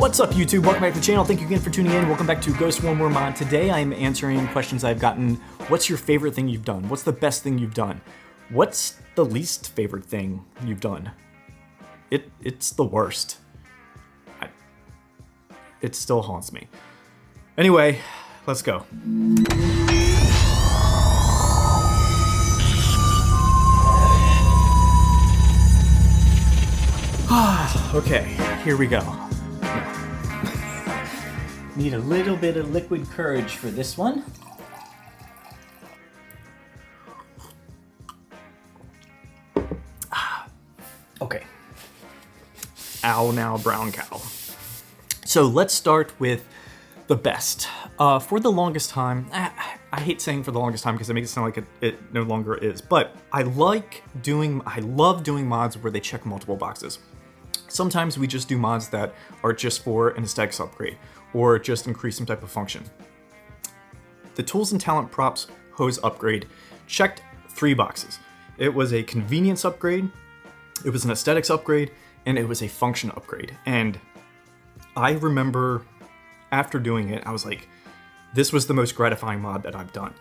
What's up, YouTube? Welcome back to the channel. Thank you again for tuning in. Welcome back to Ghost One More Mod. Today I am answering questions I've gotten. What's your favorite thing you've done? What's the best thing you've done? What's the least favorite thing you've done? It's the worst. It still haunts me. Anyway, let's go. Okay, here we go. Need a little bit of liquid courage for this one. Okay. Ow now, brown cow. So let's start with the best. For the longest time, I hate saying for the longest time because it makes it sound like it no longer is, but I love doing mods where they check multiple boxes. Sometimes we just do mods that are just for an aesthetics upgrade or just increase some type of function. The Tools and Talent Props hose upgrade checked 3 boxes. It was a convenience upgrade, it was an aesthetics upgrade, and it was a function upgrade. And I remember after doing it, I was like, this was the most gratifying mod that I've done.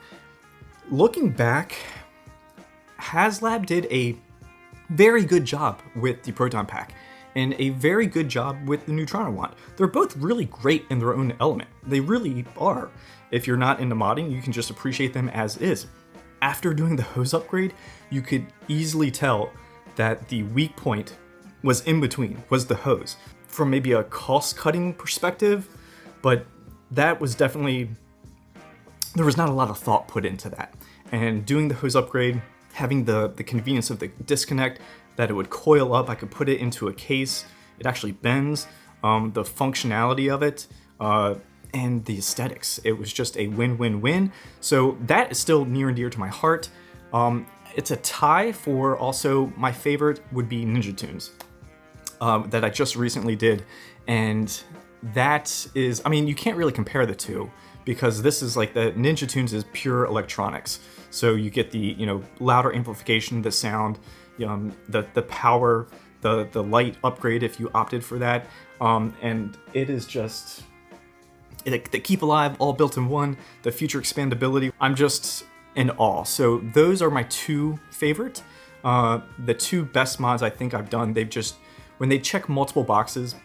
Looking back, HasLab did a very good job with the proton pack and a very good job with the Neutrino wand. They're both really great in their own element. They really are. If you're not into modding, you can just appreciate them as is. After doing the hose upgrade, you could easily tell that the weak point was in between, was the hose. From maybe a cost-cutting perspective, but that was definitely, there was not a lot of thought put into that. And doing the hose upgrade, having the convenience of the disconnect, that it would coil up, I could put it into a case, it actually bends, the functionality of it, and the aesthetics. It was just a win-win-win. So that is still near and dear to my heart. It's a tie for also my favorite would be Ninja Tunes that I just recently did. And that is, I mean, you can't really compare the two because this is like the Ninja Tunes is pure electronics. So you get the, louder amplification, the sound, the power, the light upgrade if you opted for that. And it is just, the Keep Alive all built in one, the future expandability. I'm just in awe. So those are my 2 favorite. The 2 best mods I think I've done, when they check multiple boxes,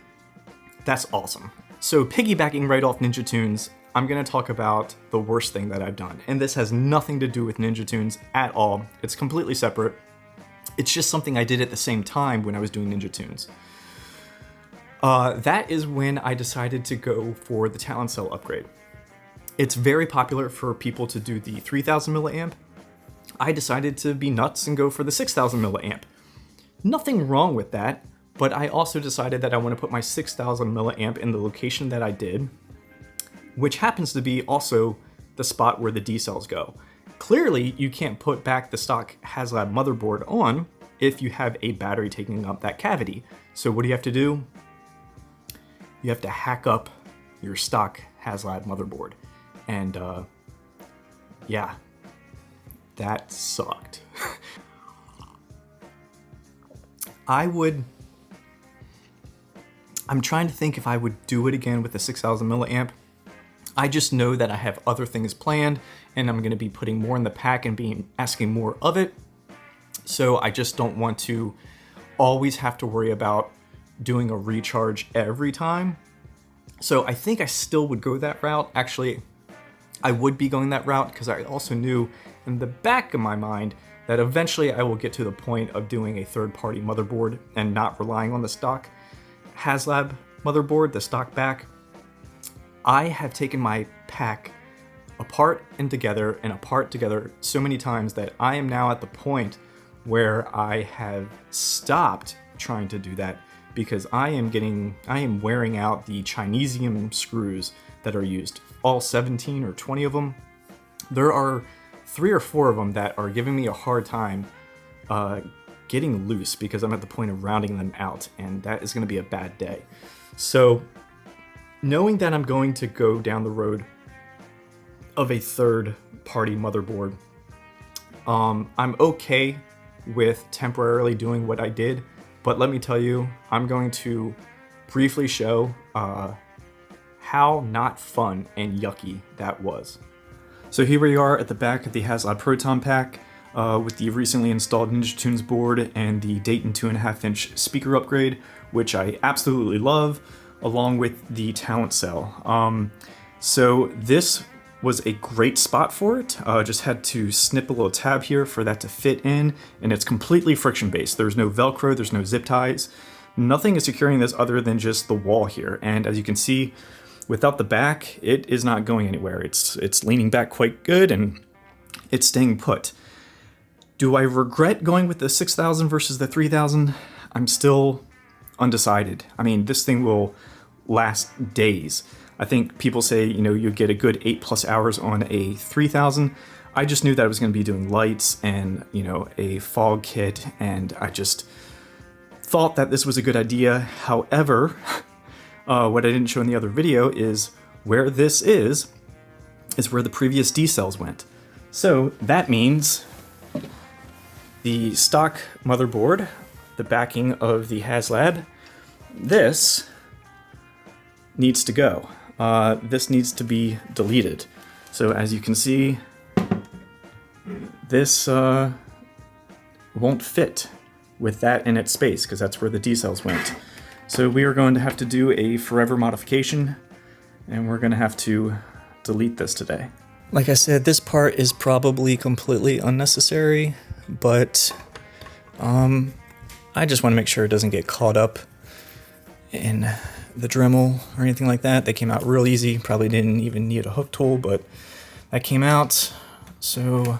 that's awesome. So piggybacking right off Ninja Tunes, I'm gonna talk about the worst thing that I've done. And this has nothing to do with Ninja Tunes at all. It's completely separate. It's just something I did at the same time when I was doing Ninja Tunes. That is when I decided to go for the Talent Cell upgrade. It's very popular for people to do the 3000 milliamp. I decided to be nuts and go for the 6000 milliamp. Nothing wrong with that, but I also decided that I want to put my 6000 milliamp in the location that I did, which happens to be also the spot where the D cells go. Clearly, you can't put back the stock HasLab motherboard on if you have a battery taking up that cavity. So what do you have to do? You have to hack up your stock HasLab motherboard. And yeah, that sucked. I'm trying to think if I would do it again with the 6000 milliamp. I just know that I have other things planned and I'm going to be putting more in the pack and asking more of it. So I just don't want to always have to worry about doing a recharge every time. So I think I still would go that route. Actually, I would be going that route because I also knew in the back of my mind that eventually I will get to the point of doing a third-party motherboard and not relying on the stock HasLab motherboard, the stock back. I have taken my pack apart and apart together so many times that I am now at the point where I have stopped trying to do that because I am wearing out the Chinesium screws that are used. All 17 or 20 of them. There are 3 or 4 of them that are giving me a hard time getting loose because I'm at the point of rounding them out, and that is going to be a bad day. So knowing that I'm going to go down the road of a third-party motherboard, I'm okay with temporarily doing what I did, but let me tell you, I'm going to briefly show how not fun and yucky that was. So here we are at the back of the HasLab Proton Pack with the recently installed Ninja Tunes board and the Dayton 2.5-inch speaker upgrade, which I absolutely love, along with the talent cell. So this was a great spot for it. Just had to snip a little tab here for that to fit in, and it's completely friction based. There's no Velcro, there's no zip ties. Nothing is securing this other than just the wall here. And as you can see, without the back, it is not going anywhere. It's leaning back quite good and it's staying put. Do I regret going with the 6000 versus the 3000? I'm still undecided. I mean, this thing will last days. I think people say, you know, you get a good 8+ hours on a 3000. I just knew that I was going to be doing lights and, you know, a fog kit, and I just thought that this was a good idea. However, what I didn't show in the other video is where this is where the previous D cells went. So that means the stock motherboard, the backing of the HasLab, this needs to go. This needs to be deleted. So as you can see, this won't fit with that in its space, because that's where the D cells went. So we are going to have to do a forever modification, and we're going to have to delete this today. Like I said, this part is probably completely unnecessary, but I just want to make sure it doesn't get caught up in the Dremel or anything like that. They came out real easy. Probably didn't even need a hook tool, but that came out. So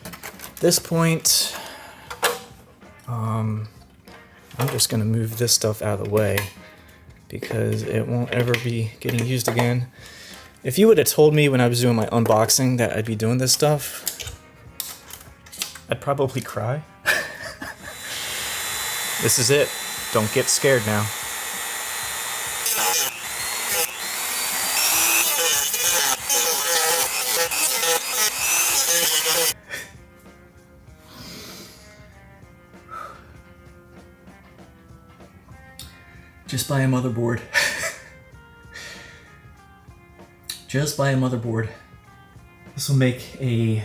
at this point, I'm just gonna move this stuff out of the way because it won't ever be getting used again. If you would have told me when I was doing my unboxing that I'd be doing this stuff, I'd probably cry. This is it. Don't get scared now. Just buy a motherboard. Just buy a motherboard. This will make a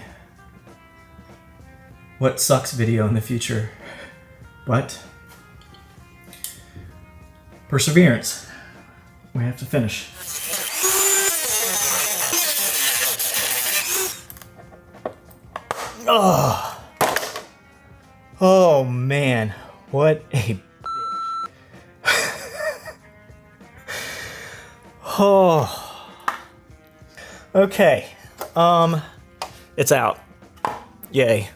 what sucks video in the future. But perseverance. We have to finish. Oh. Oh man, what a oh. Okay. It's out. Yay.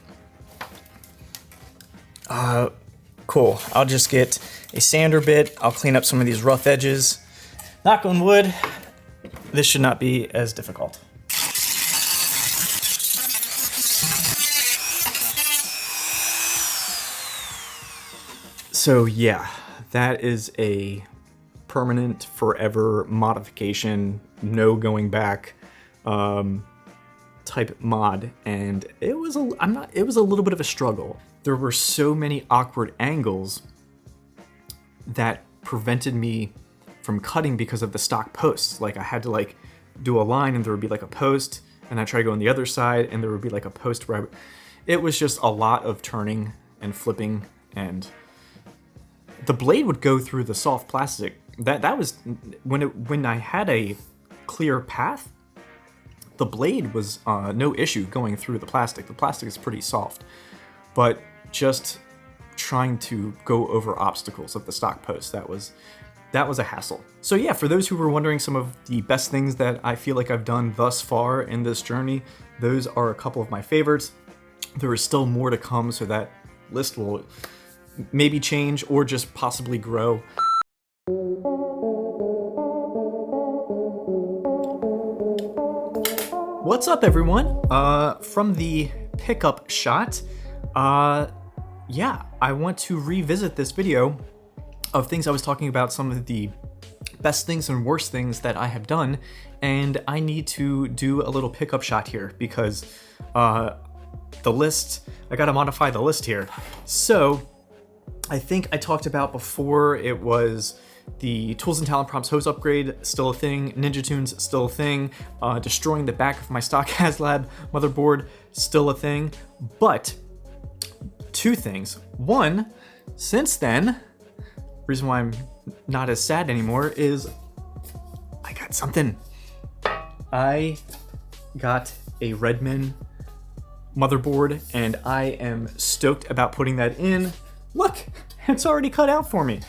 Cool. I'll just get a sander bit. I'll clean up some of these rough edges. Knock on wood. This should not be as difficult. So yeah, that is a permanent, forever modification, no going back type mod, and it was a little bit of a struggle. There were so many awkward angles that prevented me from cutting because of the stock posts. Like I had to like do a line and there would be like a post, and I try to go on the other side and there would be like a post where it was just a lot of turning and flipping, and the blade would go through the soft plastic. That was when I had a clear path, the blade was no issue going through the plastic. The plastic is pretty soft, but just trying to go over obstacles of the stock post, that was a hassle. So yeah, for those who were wondering some of the best things that I feel like I've done thus far in this journey, those are a couple of my favorites. There is still more to come, so that list will maybe change or just possibly grow. What's up, everyone? From the pickup shot, yeah, I want to revisit this video of things I was talking about, some of the best things and worst things that I have done, and I need to do a little pickup shot here because the list, I gotta modify the list here. So I think I talked about before, it was The Tools and Talent Props hose upgrade, still a thing. Ninja Tunes, still a thing. Destroying the back of my stock HasLab motherboard, still a thing. But two things. One, since then, reason why I'm not as sad anymore is I got something. I got a Redmond motherboard and I am stoked about putting that in. Look, it's already cut out for me.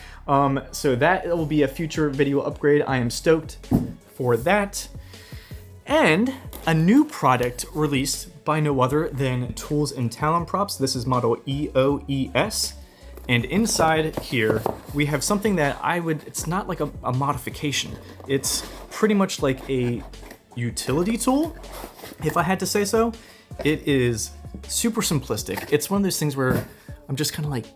So that will be a future video upgrade. I am stoked for that. And a new product released by no other than Tools and Talent Props. This is model EOES. And inside here, we have something that it's not like a modification. It's pretty much like a utility tool, if I had to say so. It is super simplistic. It's one of those things where I'm just kind of like,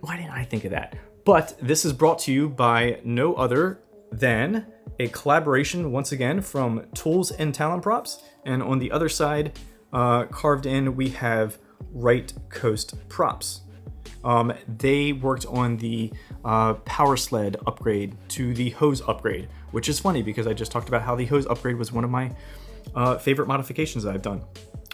why didn't I think of that? But this is brought to you by no other than a collaboration, once again, from Tools and Talent Props. And on the other side, carved in, we have Right Coast Props. They worked on the power sled upgrade to the hose upgrade, which is funny because I just talked about how the hose upgrade was one of my favorite modifications that I've done.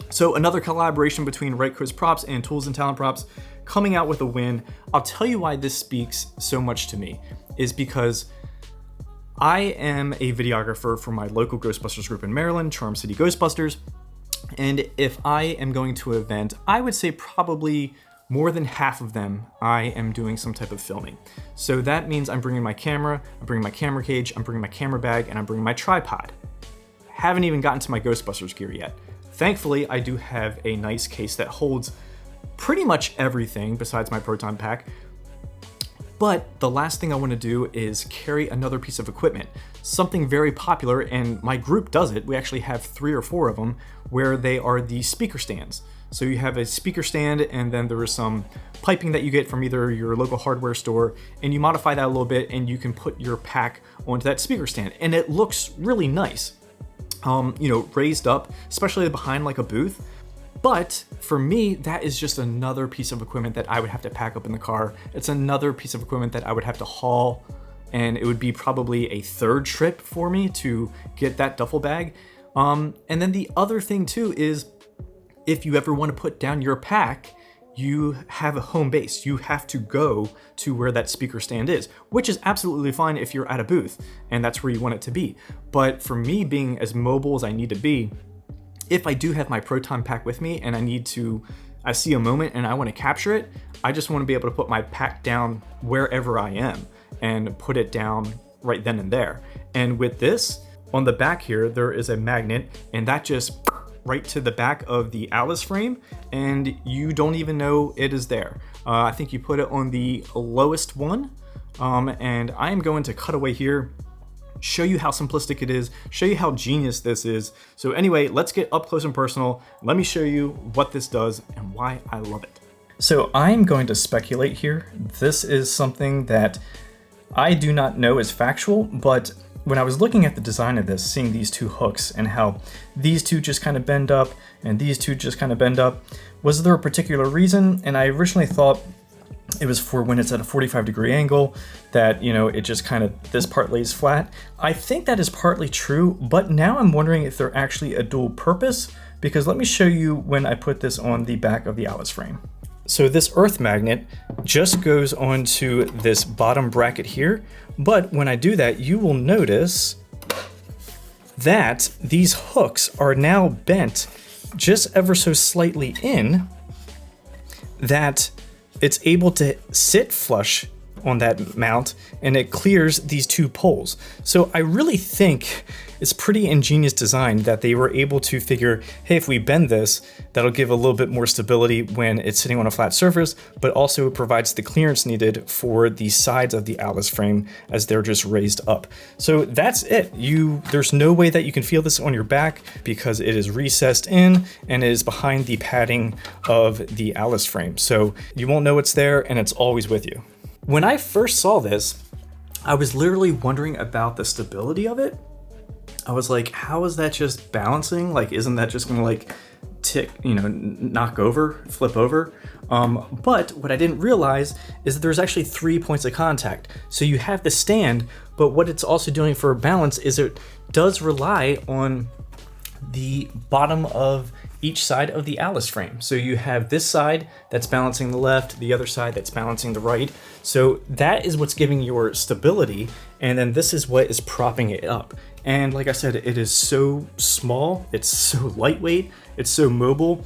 So another collaboration between Right Coast Props and Tools and Talent Props coming out with a win. I'll tell you why this speaks so much to me is because I am a videographer for my local Ghostbusters group in Maryland, Charm City Ghostbusters. And if I am going to an event, I would say probably more than half of them, I am doing some type of filming. So that means I'm bringing my camera, I'm bringing my camera cage, I'm bringing my camera bag, and I'm bringing my tripod. Haven't even gotten to my Ghostbusters gear yet. Thankfully, I do have a nice case that holds pretty much everything besides my proton pack. But the last thing I want to do is carry another piece of equipment. Something very popular, and my group does it. We actually have 3 or 4 of them, where they are the speaker stands. So you have a speaker stand, and then there is some piping that you get from either your local hardware store, and you modify that a little bit, and you can put your pack onto that speaker stand, and it looks really nice. Raised up, especially behind like a booth. But for me, that is just another piece of equipment that I would have to pack up in the car. It's another piece of equipment that I would have to haul, and it would be probably a 3rd trip for me to get that duffel bag. And then the other thing too is if you ever want to put down your pack, you have a home base. You have to go to where that speaker stand is, which is absolutely fine if you're at a booth and that's where you want it to be. But for me, being as mobile as I need to be, if I do have my proton pack with me and I see a moment and I want to capture it, I just want to be able to put my pack down wherever I am and put it down right then and there. And with this, on the back here, there is a magnet, and that just right to the back of the Alice frame, and you don't even know it is there. I think you put it on the lowest one, and I am going to cut away here, show you how simplistic it is, show you how genius this is. So anyway, let's get up close and personal. Let me show you what this does and why I love it. So I'm going to speculate here. This is something that I do not know is factual, but when I was looking at the design of this, seeing these 2 hooks and how these 2 just kind of bend up and these 2 just kind of bend up, was there a particular reason? And I originally thought it was for when it's at a 45-degree angle that, it just kind of, this part lays flat. I think that is partly true, but now I'm wondering if they're actually a dual purpose, because let me show you when I put this on the back of the Alice frame. So this earth magnet just goes onto this bottom bracket here, but when I do that, you will notice that these hooks are now bent just ever so slightly in, that it's able to sit flush on that mount, and it clears these 2 poles. So I really think it's pretty ingenious design that they were able to figure, hey, if we bend this, that'll give a little bit more stability when it's sitting on a flat surface, but also it provides the clearance needed for the sides of the Alice frame as they're just raised up. So that's it. There's no way that you can feel this on your back because it is recessed in and it is behind the padding of the Alice frame. So you won't know it's there, and it's always with you. When I first saw this, I was literally wondering about the stability of it. I was like, how is that just balancing? Like, isn't that just gonna knock over, flip over. But what I didn't realize is that there's actually 3 points of contact. So you have the stand, but what it's also doing for balance is it does rely on the bottom of each side of the Alice frame. So you have this side that's balancing the left, the other side that's balancing the right. So that is what's giving your stability, and then this is what is propping it up. And like I said, it is so small, it's so lightweight, it's so mobile.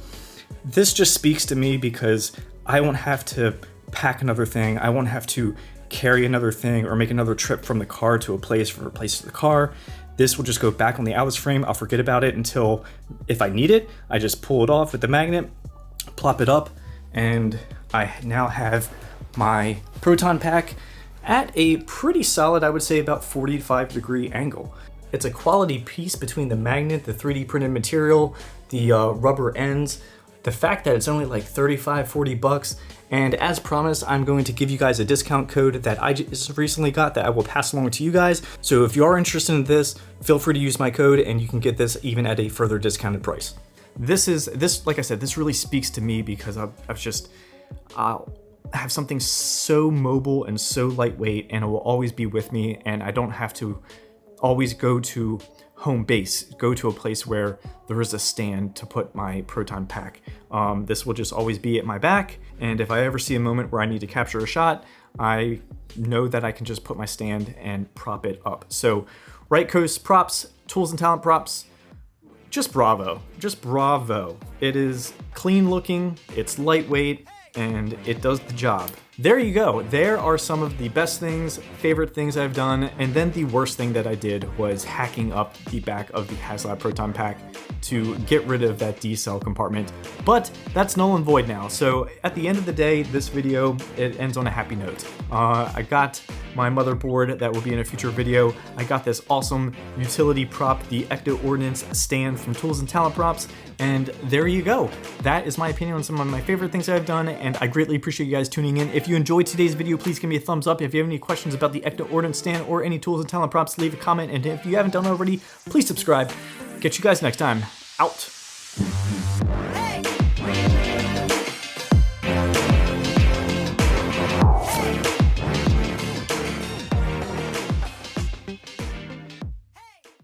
This just speaks to me because I won't have to pack another thing, I won't have to carry another thing or make another trip from the car to a place to the car. This will just go back on the Alice frame. I'll forget about it until, if I need it, I just pull it off with the magnet, plop it up, and I now have my proton pack at a pretty solid, I would say about 45-degree angle. It's a quality piece between the magnet, the 3D printed material, the rubber ends, the fact that it's only like 35, 40 bucks, and as promised, I'm going to give you guys a discount code that I just recently got that I will pass along to you guys. So if you are interested in this, feel free to use my code and you can get this even at a further discounted price. This, like I said, this really speaks to me because I'll have something so mobile and so lightweight, and it will always be with me, and I don't have to always go to home base, go to a place where there is a stand to put my proton pack. This will just always be at my back, and if I ever see a moment where I need to capture a shot, I know that I can just put my stand and prop it up. So Right Coast Props, Tools and Talent Props, just bravo, just bravo. It is clean looking, it's lightweight, and it does the job. There you go. There are some of the best things, favorite things I've done, and then the worst thing that I did was hacking up the back of the HasLab Proton Pack to get rid of that D-cell compartment. But that's null and void now. So at the end of the day, this video, it ends on a happy note. I got my motherboard that will be in a future video. I got this awesome utility prop, the Ecto Ordnance stand from Tools and Talent Props, and there you go. That is my opinion on some of my favorite things I've done, and I greatly appreciate you guys tuning in. If you enjoyed today's video, please give me a thumbs up. If you have any questions about the Ecto Ordnance stand or any Tools and Talent Props, leave a comment, and if you haven't done already, please subscribe. Catch you guys next time. Out.